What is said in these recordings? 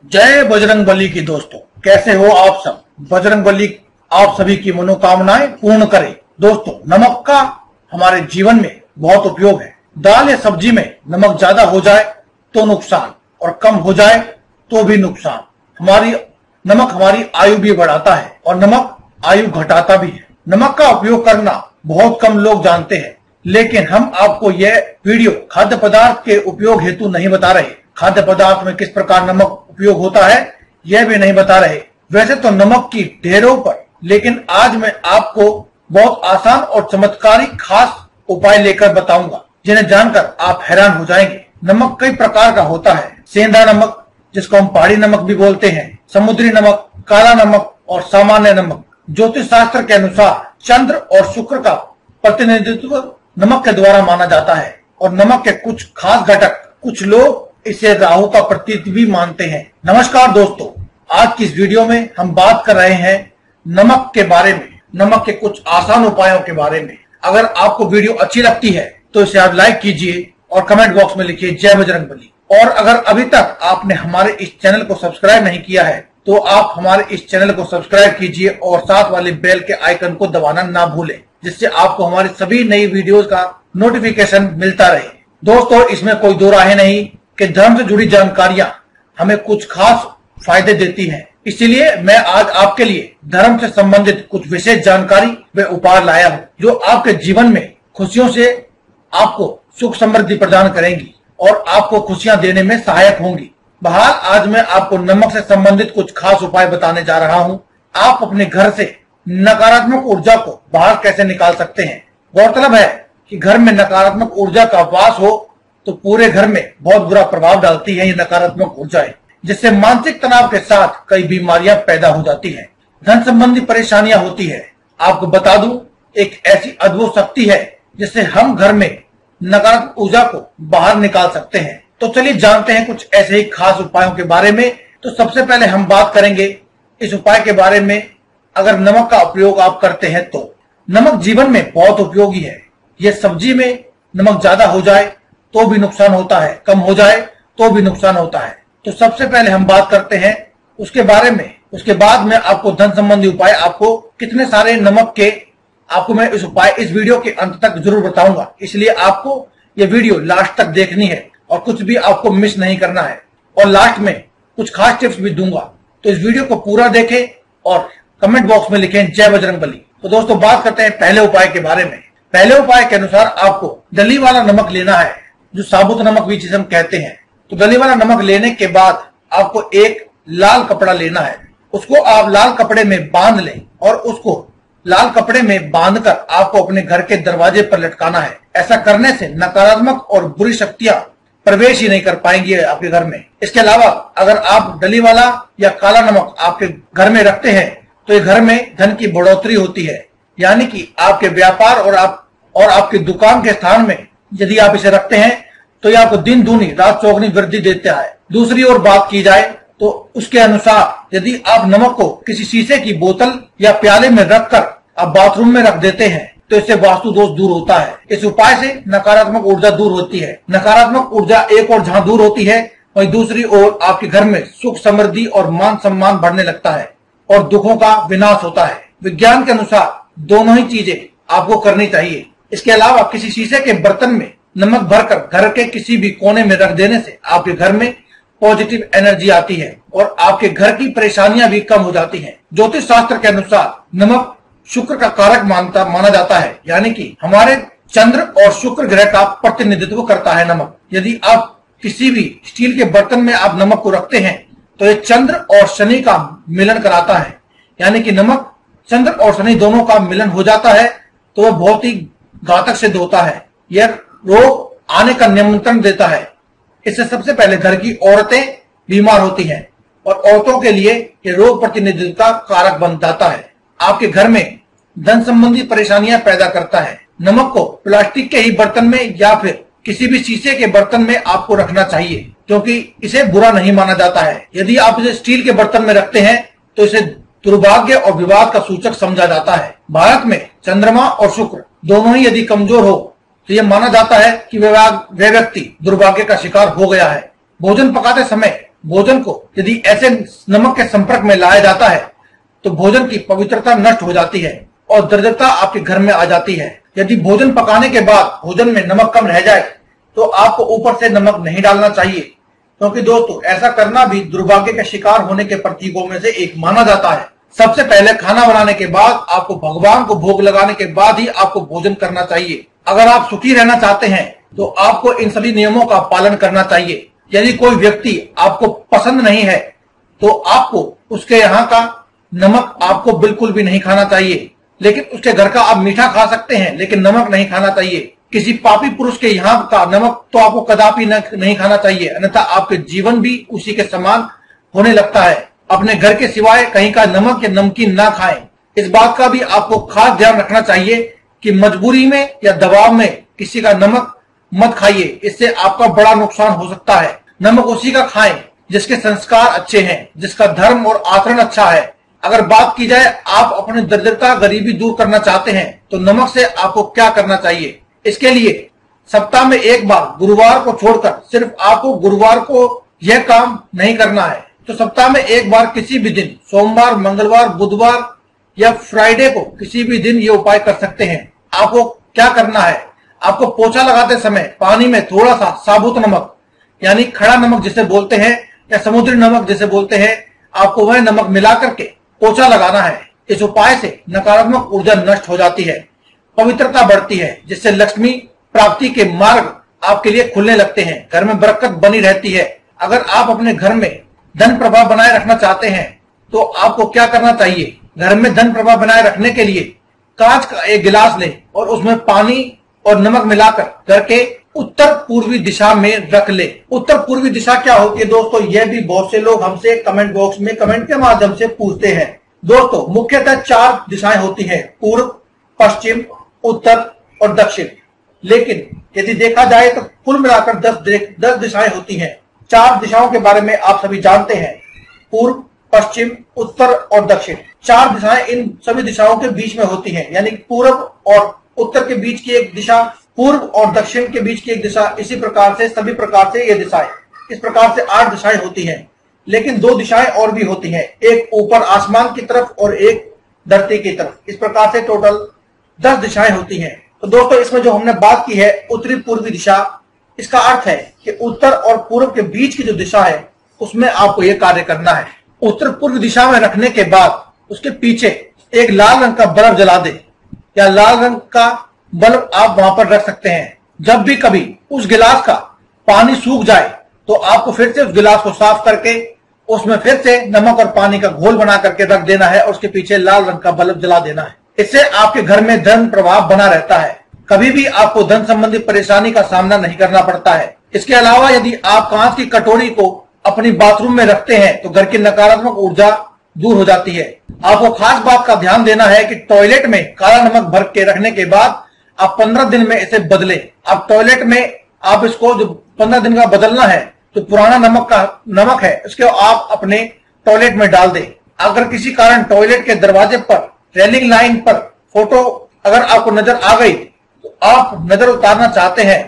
जय बजरंगबली की दोस्तों, कैसे हो आप सब। बजरंगबली आप सभी की मनोकामनाएं पूर्ण करे। दोस्तों, नमक का हमारे जीवन में बहुत उपयोग है। दाल या सब्जी में नमक ज्यादा हो जाए तो नुकसान और कम हो जाए तो भी नुकसान। नमक हमारी आयु भी बढ़ाता है और नमक आयु घटाता भी है। नमक का उपयोग करना बहुत कम लोग जानते हैं, लेकिन हम आपको यह वीडियो खाद्य पदार्थ के उपयोग हेतु नहीं बता रहे। खाद्य पदार्थ में किस प्रकार नमक उपयोग होता है यह भी नहीं बता रहे। वैसे तो नमक की ढेरों पर, लेकिन आज मैं आपको बहुत आसान और चमत्कारिक खास उपाय लेकर बताऊंगा, जिन्हें जानकर आप हैरान हो जाएंगे। नमक कई प्रकार का होता है। सेंधा नमक, जिसको हम पहाड़ी नमक भी बोलते हैं, समुद्री नमक, काला नमक और सामान्य नमक। ज्योतिष शास्त्र के अनुसार चंद्र और शुक्र का प्रतिनिधित्व नमक के द्वारा माना जाता है और नमक के कुछ खास घटक, कुछ लोग इसे राहु का प्रतीक भी मानते हैं। नमस्कार दोस्तों, आज की इस वीडियो में हम बात कर रहे हैं नमक के बारे में, नमक के कुछ आसान उपायों के बारे में। अगर आपको वीडियो अच्छी लगती है तो इसे आप लाइक कीजिए और कमेंट बॉक्स में लिखिए जय बजरंगबली। और अगर अभी तक आपने हमारे इस चैनल को सब्सक्राइब नहीं किया है तो आप हमारे इस चैनल को सब्सक्राइब कीजिए और साथ वाले बेल के आइकन को दबाना ना भूलें, जिससे आपको हमारी सभी नई वीडियोस का नोटिफिकेशन मिलता रहे। दोस्तों, इसमें कोई दो राहें नहीं कि धर्म से जुड़ी जानकारियां हमें कुछ खास फायदे देती हैं। इसीलिए मैं आज आपके लिए धर्म से संबंधित कुछ विशेष जानकारी व उपाय लाया हूं, जो आपके जीवन में खुशियों से आपको सुख समृद्धि प्रदान करेंगी और आपको खुशियां देने में सहायक होंगी। बहरहाल, आज मैं आपको नमक से संबंधित कुछ खास उपाय बताने जा रहा हूं। आप अपने घर से नकारात्मक ऊर्जा को बाहर कैसे निकाल सकते हैं। गौरतलब है कि घर में नकारात्मक ऊर्जा का वास हो तो पूरे घर में बहुत बुरा प्रभाव डालती है ये नकारात्मक ऊर्जाएं, जिससे मानसिक तनाव के साथ कई बीमारियां पैदा हो जाती हैं, धन संबंधी परेशानियां होती है। आपको बता दूं, एक ऐसी अद्भुत शक्ति है जिससे हम घर में नकारात्मक ऊर्जा को बाहर निकाल सकते हैं। तो चलिए जानते हैं कुछ ऐसे ही खास उपायों के बारे में। तो सबसे पहले हम बात करेंगे इस उपाय के बारे में। अगर नमक का उपयोग आप करते हैं तो नमक जीवन में बहुत उपयोगी है। यह सब्जी में नमक ज्यादा हो जाए तो भी नुकसान होता है, कम हो जाए तो भी नुकसान होता है। तो सबसे पहले हम बात करते हैं उसके बारे में। उसके बाद में आपको धन संबंधी उपाय, आपको कितने सारे नमक के आपको मैं इस वीडियो के अंत तक जरूर बताऊंगा। इसलिए आपको ये वीडियो लास्ट तक देखनी है और कुछ भी आपको मिस नहीं करना है। और लास्ट में कुछ खास टिप्स भी दूंगा, तो इस वीडियो को पूरा देखें और कमेंट बॉक्स में लिखें जय बजरंगबली। तो दोस्तों, बात करते हैं पहले उपाय के बारे में। पहले उपाय के अनुसार आपको डली वाला नमक लेना है, जो साबुत नमक भी जिसे हम कहते हैं। तो डली वाला नमक लेने के बाद आपको एक लाल कपड़ा लेना है। उसको आप लाल कपड़े में बांध लें और उसको लाल कपड़े में बांधकर आपको अपने घर के दरवाजे पर लटकाना है। ऐसा करने से नकारात्मक और बुरी शक्तियां प्रवेश ही नहीं कर पाएंगी आपके घर में। इसके अलावा अगर आप डली वाला या काला नमक आपके घर में रखते हैं तो ये घर में धन की बढ़ोतरी होती है, यानी कि आपके व्यापार और आपकी दुकान के स्थान में यदि आप इसे रखते हैं तो यह आपको दिन दूनी रात चौगुनी वृद्धि देता है। दूसरी ओर बात की जाए तो उसके अनुसार यदि आप नमक को किसी शीशे की बोतल या प्याले में रखकर आप बाथरूम में रख देते हैं तो इससे वास्तु दोष दूर होता है। इस उपाय से नकारात्मक ऊर्जा दूर होती है। नकारात्मक ऊर्जा एक और जहां दूर होती है, वहीं दूसरी ओर आपके घर में सुख समृद्धि और मान सम्मान बढ़ने लगता है और दुखों का विनाश होता है। विज्ञान के अनुसार दोनों ही चीजें आपको करनी चाहिए। इसके अलावा किसी शीशे के बर्तन में नमक भरकर घर के किसी भी कोने में रख देने से आपके घर में पॉजिटिव एनर्जी आती है और आपके घर की परेशानियां भी कम हो जाती हैं। ज्योतिष शास्त्र के अनुसार नमक शुक्र का कारक माना जाता है, यानी कि हमारे चंद्र और शुक्र ग्रह का प्रतिनिधित्व करता है नमक। यदि आप किसी भी स्टील के बर्तन में आप नमक को रखते हैं तो ये चंद्र और शनि का मिलन कराता है, यानी कि नमक चंद्र और शनि दोनों का मिलन हो जाता है तो वह बहुत ही घातक सिद्ध होता है। यह रोग आने का निमंत्रण देता है। इससे सबसे पहले घर की औरतें बीमार होती हैं और औरतों के लिए यह रोग प्रतिनिधित्व का कारक बन जाता है। आपके घर में धन संबंधी परेशानियां पैदा करता है। नमक को प्लास्टिक के ही बर्तन में या फिर किसी भी शीशे के बर्तन में आपको रखना चाहिए, क्योंकि इसे बुरा नहीं माना जाता है। यदि आप इसे स्टील के बर्तन में रखते हैं तो इसे दुर्भाग्य और विवाद का सूचक समझा जाता है। भारत में चंद्रमा और शुक्र दोनों ही यदि कमजोर हो तो यह माना जाता है कि वह व्यक्ति दुर्भाग्य का शिकार हो गया है। भोजन पकाते समय भोजन को यदि ऐसे नमक के संपर्क में लाया जाता है तो भोजन की पवित्रता नष्ट हो जाती है और दरिद्रता आपके घर में आ जाती है। यदि भोजन पकाने के बाद भोजन में नमक कम रह जाए तो आपको ऊपर से नमक नहीं डालना चाहिए, क्योंकि दोस्तों ऐसा करना भी दुर्भाग्य का शिकार होने के प्रतीकों में से एक माना जाता है। सबसे पहले खाना बनाने के बाद आपको भगवान को भोग लगाने के बाद ही आपको भोजन करना चाहिए। अगर आप सुखी रहना चाहते हैं तो आपको इन सभी नियमों का पालन करना चाहिए। यदि कोई व्यक्ति आपको पसंद नहीं है तो आपको उसके यहाँ का नमक आपको बिल्कुल भी नहीं खाना चाहिए, लेकिन उसके घर का आप मीठा खा सकते हैं लेकिन नमक नहीं खाना चाहिए। किसी पापी पुरुष के यहाँ का नमक तो आपको कदापि नहीं खाना चाहिए, अन्यथा आपके जीवन भी उसी के समान होने लगता है। अपने घर के सिवाय कहीं का नमक या नमकीन ना खाएं। इस बात का भी आपको खास ध्यान रखना चाहिए कि मजबूरी में या दबाव में किसी का नमक मत खाइए, इससे आपका बड़ा नुकसान हो सकता है। नमक उसी का खाएं जिसके संस्कार अच्छे हैं, जिसका धर्म और आचरण अच्छा है। अगर बात की जाए आप अपनी दरिद्रता गरीबी दूर करना चाहते हैं तो नमक से आपको क्या करना चाहिए। इसके लिए सप्ताह में एक बार गुरुवार को छोड़कर सिर्फ आपको गुरुवार को यह काम नहीं करना है, तो सप्ताह में एक बार किसी भी दिन, सोमवार, मंगलवार, बुधवार या फ्राइडे को किसी भी दिन ये उपाय कर सकते हैं। आपको क्या करना है, आपको पोछा लगाते समय पानी में थोड़ा सा साबुत नमक यानी खड़ा नमक जिसे बोलते हैं या समुद्री नमक जिसे बोलते हैं, आपको वह नमक मिला करके पोछा लगाना है। इस उपाय से नकारात्मक ऊर्जा नष्ट हो जाती है, पवित्रता बढ़ती है, जिससे लक्ष्मी प्राप्ति के मार्ग आपके लिए खुलने लगते हैं, घर में बरकत बनी रहती है। अगर आप अपने घर में धन प्रभाव बनाए रखना चाहते हैं तो आपको क्या करना चाहिए, घर में धन प्रभाव बनाए रखने के लिए कांच का एक गिलास लें और उसमें पानी और नमक मिलाकर घर के उत्तर पूर्वी दिशा में रख ले। उत्तर पूर्वी दिशा क्या होती है दोस्तों, यह भी बहुत से लोग हमसे कमेंट बॉक्स में कमेंट के माध्यम से पूछते हैं। दोस्तों मुख्यतः 4 दिशाएं होती हैं, पूर्व, पश्चिम, उत्तर और दक्षिण। लेकिन यदि देखा जाए तो कुल मिलाकर 10 दिशाएं होती हैं। 4 दिशाओं के बारे में आप सभी जानते हैं, पूर्व, पश्चिम, उत्तर और दक्षिण। 4 दिशाएं इन सभी दिशाओं के बीच में होती हैं, यानी पूर्व और उत्तर के बीच की एक दिशा, पूर्व और दक्षिण के बीच की एक दिशा, इसी प्रकार से सभी प्रकार से ये दिशाएं, इस प्रकार से 8 दिशाएं होती हैं। लेकिन 2 दिशाएं और भी होती हैं, एक ऊपर आसमान की तरफ और एक धरती की तरफ। इस प्रकार से टोटल 10 दिशाएं होती हैं। तो दोस्तों इसमें जो हमने बात की है उत्तरी पूर्वी दिशा, इसका अर्थ है कि उत्तर और पूर्व के बीच की जो दिशा है उसमें आपको ये कार्य करना है। उत्तर पूर्व दिशा में रखने के बाद उसके पीछे एक लाल रंग का बल्ब जला दे या लाल रंग का बल्ब आप वहां पर रख सकते हैं। जब भी कभी उस गिलास का पानी सूख जाए तो आपको फिर से उस गिलास को साफ करके उसमें फिर से नमक और पानी का घोल बना करके रख देना है और उसके पीछे लाल रंग का बल्ब जला देना है। इससे आपके घर में धन प्रभाव बना रहता है, कभी भी आपको धन संबंधी परेशानी का सामना नहीं करना पड़ता है। इसके अलावा यदि आप कांच की कटोरी को अपनी बाथरूम में रखते हैं तो घर की नकारात्मक ऊर्जा दूर हो जाती है। आपको खास बात का ध्यान देना है कि टॉयलेट में काला नमक भर के रखने के बाद आप 15 दिन में इसे बदलें। आप टॉयलेट में आप इसको जो 15 दिन का बदलना है, तो पुराना नमक है उसको आप अपने टॉयलेट में डाल दें। अगर किसी कारण टॉयलेट के दरवाजे पर रेलिंग लाइन पर फोटो अगर आपको नजर आ गई तो आप नजर उतारना चाहते हैं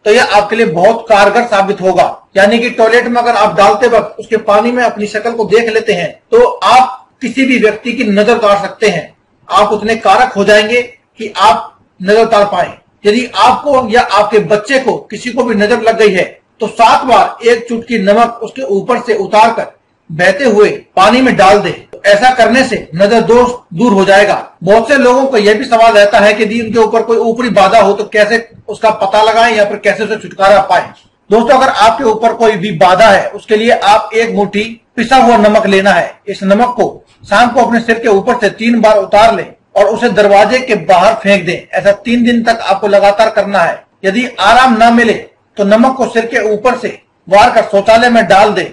तो यह आपके लिए बहुत कारगर साबित होगा। यानी कि टॉयलेट में अगर आप डालते वक्त उसके पानी में अपनी शक्ल को देख लेते हैं तो आप किसी भी व्यक्ति की नजर उतार सकते हैं। आप उतने कारक हो जाएंगे कि आप नजर उतार पाए। यदि आपको या आपके बच्चे को किसी को भी नजर लग गई है तो 7 बार एक चुटकी नमक उसके ऊपर से उतार कर बहते हुए पानी में डाल दे। ऐसा करने से नजर दोष दूर हो जाएगा। बहुत से लोगों को यह भी सवाल रहता है कि यदि उनके ऊपर कोई ऊपरी बाधा हो तो कैसे उसका पता लगाएं या फिर कैसे उसे छुटकारा पाएं। दोस्तों अगर आपके ऊपर कोई भी बाधा है उसके लिए आप एक मुट्ठी पिसा हुआ नमक लेना है। इस नमक को शाम को अपने सिर के ऊपर से 3 बार उतार लें और उसे दरवाजे के बाहर फेंक दें। ऐसा 3 दिन तक आपको लगातार करना है। यदि आराम न मिले तो नमक को सिर के ऊपर से वार कर शौचालय में डाल दें।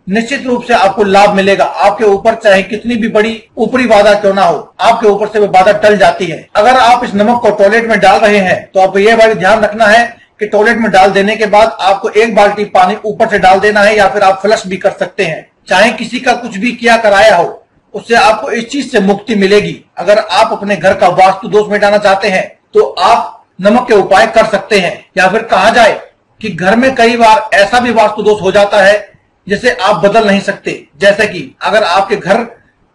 निश्चित रूप से आपको लाभ मिलेगा। आपके ऊपर चाहे कितनी भी बड़ी ऊपरी बाधा क्यों ना हो, आपके ऊपर से वो बाधा टल जाती है। अगर आप इस नमक को टॉयलेट में डाल रहे हैं तो आपको यह बात ध्यान रखना है कि टॉयलेट में डाल देने के बाद आपको 1 बाल्टी पानी ऊपर से डाल देना है, या फिर आप फ्लश भी कर सकते हैं। चाहे किसी का कुछ भी किया कराया हो, उससे आपको इस चीज से मुक्ति मिलेगी। अगर आप अपने घर का वास्तु दोष मिटाना चाहते हैं तो आप नमक के उपाय कर सकते हैं। या फिर कहा जाए कि घर में कई बार ऐसा भी वास्तु दोष हो जाता है जिसे आप बदल नहीं सकते। जैसे कि अगर आपके घर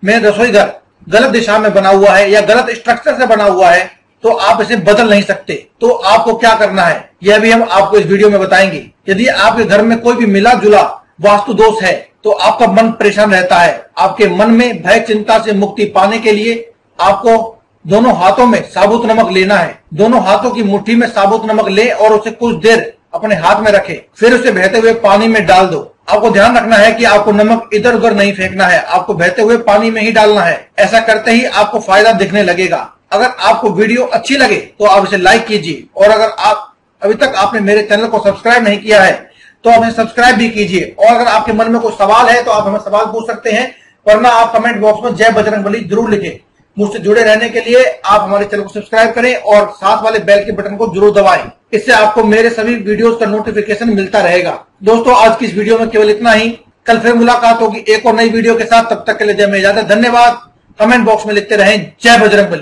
में रसोई घर गलत दिशा में बना हुआ है या गलत स्ट्रक्चर से बना हुआ है तो आप इसे बदल नहीं सकते। तो आपको क्या करना है यह भी हम आपको इस वीडियो में बताएंगे। यदि आपके घर में कोई भी मिला जुला वास्तु दोष है तो आपका मन परेशान रहता है। आपके मन में भय चिंता से मुक्ति पाने के लिए आपको दोनों हाथों में साबुत नमक लेना है। दोनों हाथों की मुट्ठी में साबुत नमक ले और उसे कुछ देर अपने हाथ में रखे, फिर उसे बहते हुए पानी में डाल दो। आपको ध्यान रखना है कि आपको नमक इधर उधर नहीं फेंकना है, आपको बहते हुए पानी में ही डालना है। ऐसा करते ही आपको फायदा दिखने लगेगा। अगर आपको वीडियो अच्छी लगे तो आप इसे लाइक कीजिए, और अगर आप अभी तक आपने मेरे चैनल को सब्सक्राइब नहीं किया है तो आप इसे सब्सक्राइब भी कीजिए। और अगर आपके मन में कोई सवाल है तो आप हमें सवाल पूछ सकते हैं, वरना आप कमेंट बॉक्स में जय बजरंगबली जरूर लिखें। मुझसे जुड़े रहने के लिए आप हमारे चैनल को सब्सक्राइब करें और साथ वाले बेल के बटन को जरूर दबाएं। इससे आपको मेरे सभी वीडियोस का नोटिफिकेशन मिलता रहेगा। दोस्तों, आज की इस वीडियो में केवल इतना ही। कल फिर मुलाकात होगी एक और नई वीडियो के साथ। तब तक के लिए जय में इजाजत। धन्यवाद। कमेंट बॉक्स में लिखते रहें जय बजरंगबली।